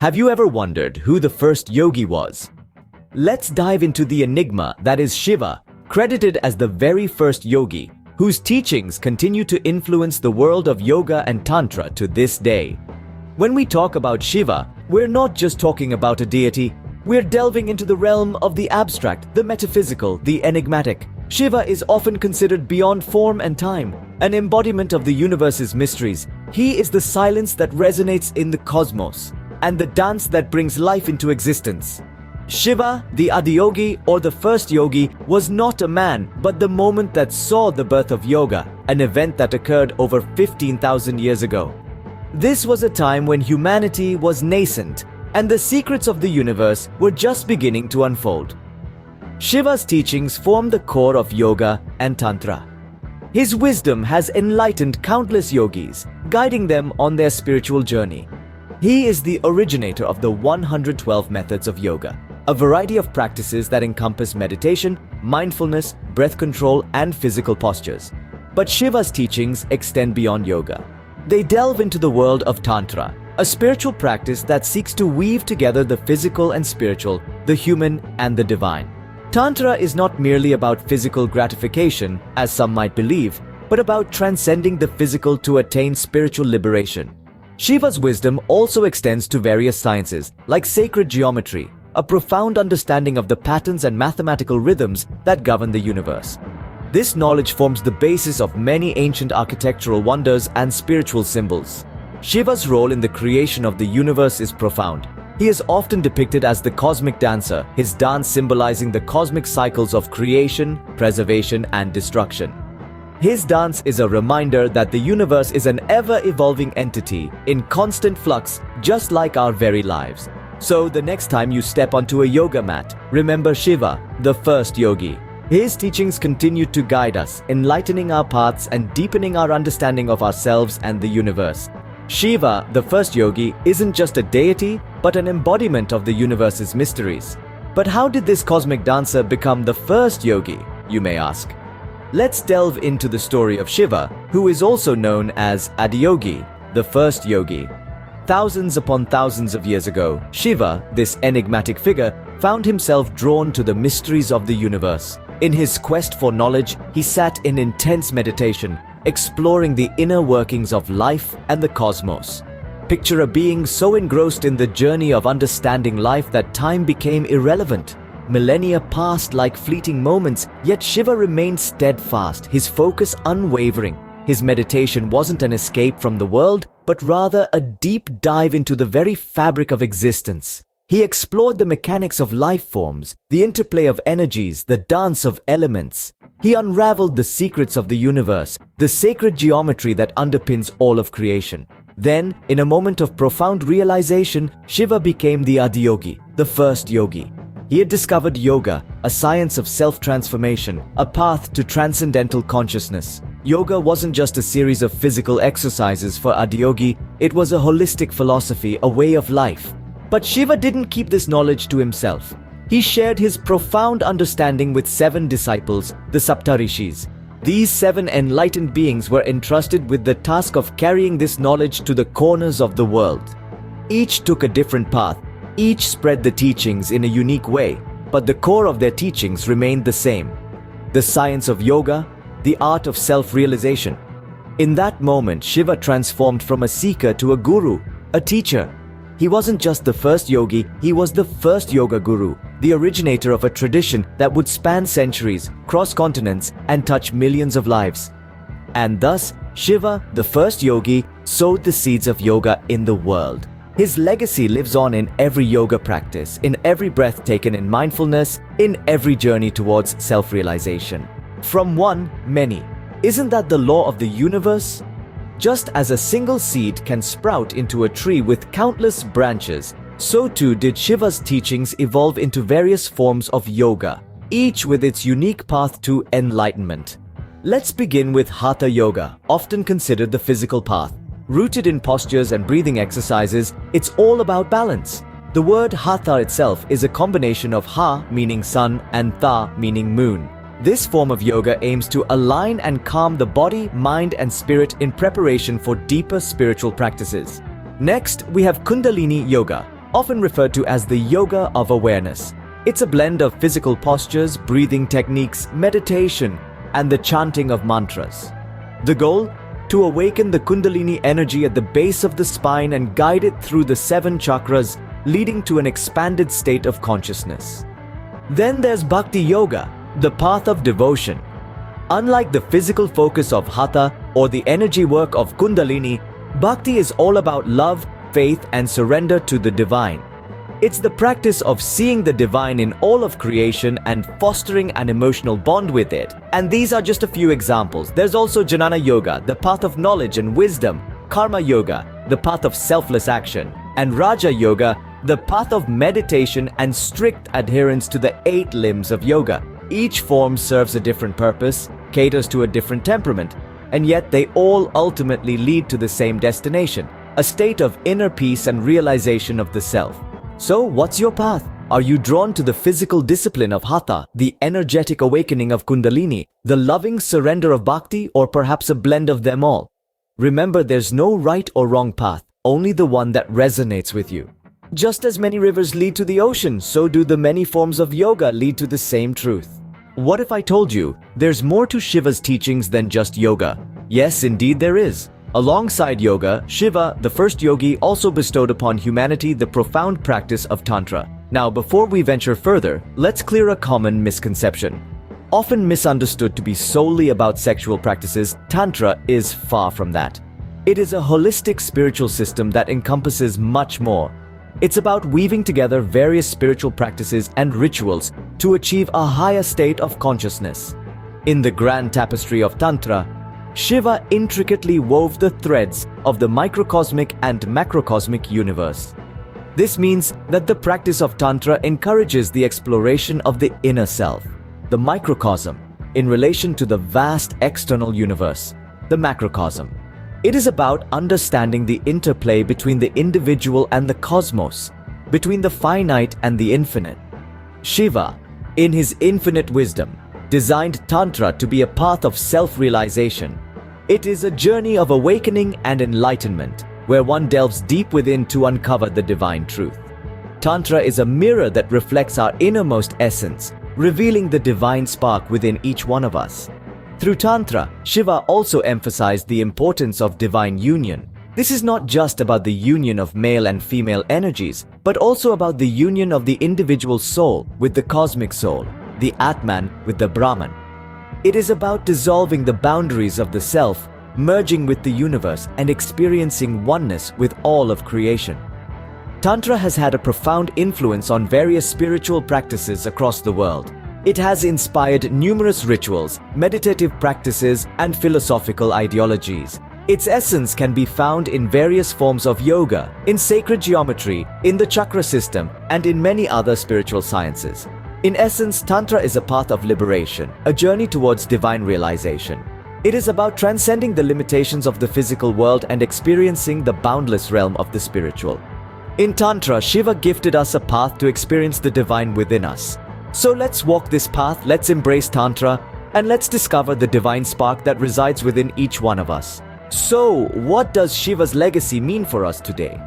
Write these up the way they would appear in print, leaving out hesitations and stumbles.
Have you ever wondered who the first yogi was? Let's dive into the enigma that is Shiva, credited as the very first yogi, whose teachings continue to influence the world of yoga and Tantra to this day. When we talk about Shiva, we're not just talking about a deity, we're delving into the realm of the abstract, the metaphysical, the enigmatic. Shiva is often considered beyond form and time, an embodiment of the universe's mysteries. He is the silence that resonates in the cosmos, and the dance that brings life into existence. Shiva, the Adiyogi or the first yogi, was not a man, but the moment that saw the birth of yoga, an event that occurred over 15,000 years ago. This was a time when humanity was nascent, and the secrets of the universe were just beginning to unfold. Shiva's teachings form the core of yoga and Tantra. His wisdom has enlightened countless yogis, guiding them on their spiritual journey. He is the originator of the 112 methods of yoga, a variety of practices that encompass meditation, mindfulness, breath control, and physical postures. But Shiva's teachings extend beyond yoga. They delve into the world of Tantra, a spiritual practice that seeks to weave together the physical and spiritual, the human and the divine. Tantra is not merely about physical gratification, as some might believe, but about transcending the physical to attain spiritual liberation. Shiva's wisdom also extends to various sciences, like sacred geometry, a profound understanding of the patterns and mathematical rhythms that govern the universe. This knowledge forms the basis of many ancient architectural wonders and spiritual symbols. Shiva's role in the creation of the universe is profound. He is often depicted as the cosmic dancer, his dance symbolizing the cosmic cycles of creation, preservation, and destruction. His dance is a reminder that the universe is an ever-evolving entity in constant flux, just like our very lives. So the next time you step onto a yoga mat, remember Shiva, the first yogi. His teachings continue to guide us, enlightening our paths and deepening our understanding of ourselves and the universe. Shiva, the first yogi, isn't just a deity, but an embodiment of the universe's mysteries. But how did this cosmic dancer become the first yogi, you may ask? Let's delve into the story of Shiva, who is also known as Adiyogi, the first yogi. Thousands upon thousands of years ago, Shiva, this enigmatic figure, found himself drawn to the mysteries of the universe. In his quest for knowledge, he sat in intense meditation, exploring the inner workings of life and the cosmos. Picture a being so engrossed in the journey of understanding life that time became irrelevant. Millennia passed like fleeting moments, yet Shiva remained steadfast, his focus unwavering. His meditation wasn't an escape from the world, but rather a deep dive into the very fabric of existence. He explored the mechanics of life forms, the interplay of energies, the dance of elements. He unraveled the secrets of the universe, the sacred geometry that underpins all of creation. Then, in a moment of profound realization, Shiva became the Adiyogi, the first yogi. He had discovered yoga, a science of self-transformation, a path to transcendental consciousness. Yoga wasn't just a series of physical exercises for Adiyogi, it was a holistic philosophy, a way of life. But Shiva didn't keep this knowledge to himself. He shared his profound understanding with 7 disciples, the Saptarishis. These 7 enlightened beings were entrusted with the task of carrying this knowledge to the corners of the world. Each took a different path. Each spread the teachings in a unique way, but the core of their teachings remained the same: the science of yoga, the art of self-realization. In that moment, Shiva transformed from a seeker to a guru, a teacher. He wasn't just the first yogi, he was the first yoga guru, the originator of a tradition that would span centuries, cross continents, and touch millions of lives. And thus, Shiva, the first yogi, sowed the seeds of yoga in the world. His legacy lives on in every yoga practice, in every breath taken in mindfulness, in every journey towards self-realization. From one, many. Isn't that the law of the universe? Just as a single seed can sprout into a tree with countless branches, so too did Shiva's teachings evolve into various forms of yoga, each with its unique path to enlightenment. Let's begin with Hatha Yoga, often considered the physical path. Rooted in postures and breathing exercises, it's all about balance. The word Hatha itself is a combination of Ha meaning sun and Tha meaning moon. This form of yoga aims to align and calm the body, mind, and spirit in preparation for deeper spiritual practices. Next, we have Kundalini Yoga, often referred to as the yoga of awareness. It's a blend of physical postures, breathing techniques, meditation, and the chanting of mantras. The goal? To awaken the Kundalini energy at the base of the spine and guide it through the 7 chakras, leading to an expanded state of consciousness. Then there's Bhakti Yoga, the path of devotion. Unlike the physical focus of Hatha or the energy work of Kundalini, Bhakti is all about love, faith, and surrender to the divine. It's the practice of seeing the divine in all of creation and fostering an emotional bond with it. And these are just a few examples. There's also Jnana Yoga, the path of knowledge and wisdom, Karma Yoga, the path of selfless action, and Raja Yoga, the path of meditation and strict adherence to the 8 limbs of yoga. Each form serves a different purpose, caters to a different temperament, and yet they all ultimately lead to the same destination, a state of inner peace and realization of the self. So, what's your path? Are you drawn to the physical discipline of Hatha, the energetic awakening of Kundalini, the loving surrender of Bhakti, or perhaps a blend of them all? Remember, there's no right or wrong path, only the one that resonates with you. Just as many rivers lead to the ocean, so do the many forms of yoga lead to the same truth. What if I told you there's more to Shiva's teachings than just yoga? Yes, indeed there is. Alongside yoga, Shiva, the first yogi, also bestowed upon humanity the profound practice of Tantra. Now, before we venture further, let's clear a common misconception. Often misunderstood to be solely about sexual practices, Tantra is far from that. It is a holistic spiritual system that encompasses much more. It's about weaving together various spiritual practices and rituals to achieve a higher state of consciousness. In the grand tapestry of Tantra, Shiva intricately wove the threads of the microcosmic and macrocosmic universe. This means that the practice of Tantra encourages the exploration of the inner self, the microcosm, in relation to the vast external universe, the macrocosm. It is about understanding the interplay between the individual and the cosmos, between the finite and the infinite. Shiva, in his infinite wisdom, designed Tantra to be a path of self-realization. It is a journey of awakening and enlightenment, where one delves deep within to uncover the divine truth. Tantra is a mirror that reflects our innermost essence, revealing the divine spark within each one of us. Through Tantra, Shiva also emphasized the importance of divine union. This is not just about the union of male and female energies, but also about the union of the individual soul with the cosmic soul, the Atman with the Brahman. It is about dissolving the boundaries of the self, merging with the universe, and experiencing oneness with all of creation. Tantra has had a profound influence on various spiritual practices across the world. It has inspired numerous rituals, meditative practices, and philosophical ideologies. Its essence can be found in various forms of yoga, in sacred geometry, in the chakra system, and in many other spiritual sciences. In essence, Tantra is a path of liberation, a journey towards divine realization. It is about transcending the limitations of the physical world and experiencing the boundless realm of the spiritual. In Tantra, Shiva gifted us a path to experience the divine within us. So let's walk this path, let's embrace Tantra, and let's discover the divine spark that resides within each one of us. So, what does Shiva's legacy mean for us today?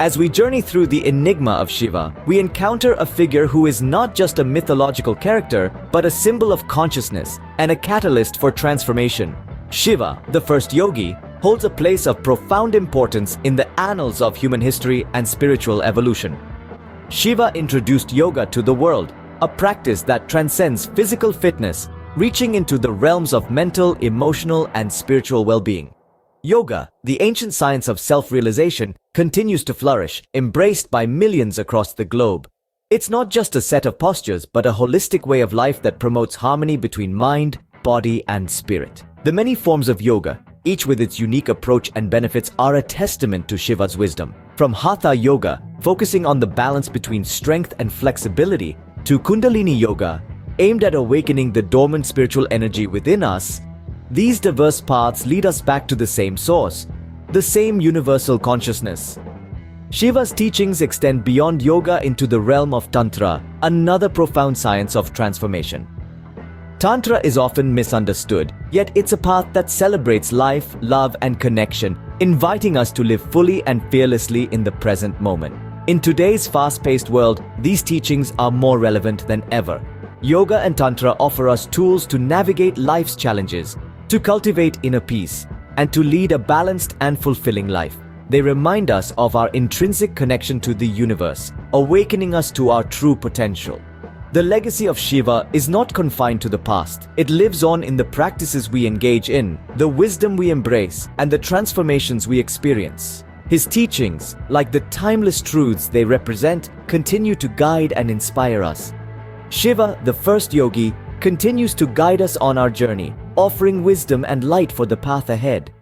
As we journey through the enigma of Shiva, we encounter a figure who is not just a mythological character, but a symbol of consciousness and a catalyst for transformation. Shiva, the first yogi, holds a place of profound importance in the annals of human history and spiritual evolution. Shiva introduced yoga to the world, a practice that transcends physical fitness, reaching into the realms of mental, emotional, and spiritual well-being. Yoga, the ancient science of self-realization, continues to flourish, embraced by millions across the globe. It's not just a set of postures, but a holistic way of life that promotes harmony between mind, body, and spirit. The many forms of yoga, each with its unique approach and benefits, are a testament to Shiva's wisdom. From Hatha Yoga, focusing on the balance between strength and flexibility, to Kundalini Yoga, aimed at awakening the dormant spiritual energy within us, these diverse paths lead us back to the same source, the same universal consciousness. Shiva's teachings extend beyond yoga into the realm of Tantra, another profound science of transformation. Tantra is often misunderstood, yet it's a path that celebrates life, love, and connection, inviting us to live fully and fearlessly in the present moment. In today's fast-paced world, these teachings are more relevant than ever. Yoga and Tantra offer us tools to navigate life's challenges, to cultivate inner peace, and to lead a balanced and fulfilling life. They remind us of our intrinsic connection to the universe, awakening us to our true potential. The legacy of Shiva is not confined to the past. It lives on in the practices we engage in, the wisdom we embrace, and the transformations we experience. His teachings, like the timeless truths they represent, continue to guide and inspire us. Shiva, the first yogi, continues to guide us on our journey, offering wisdom and light for the path ahead.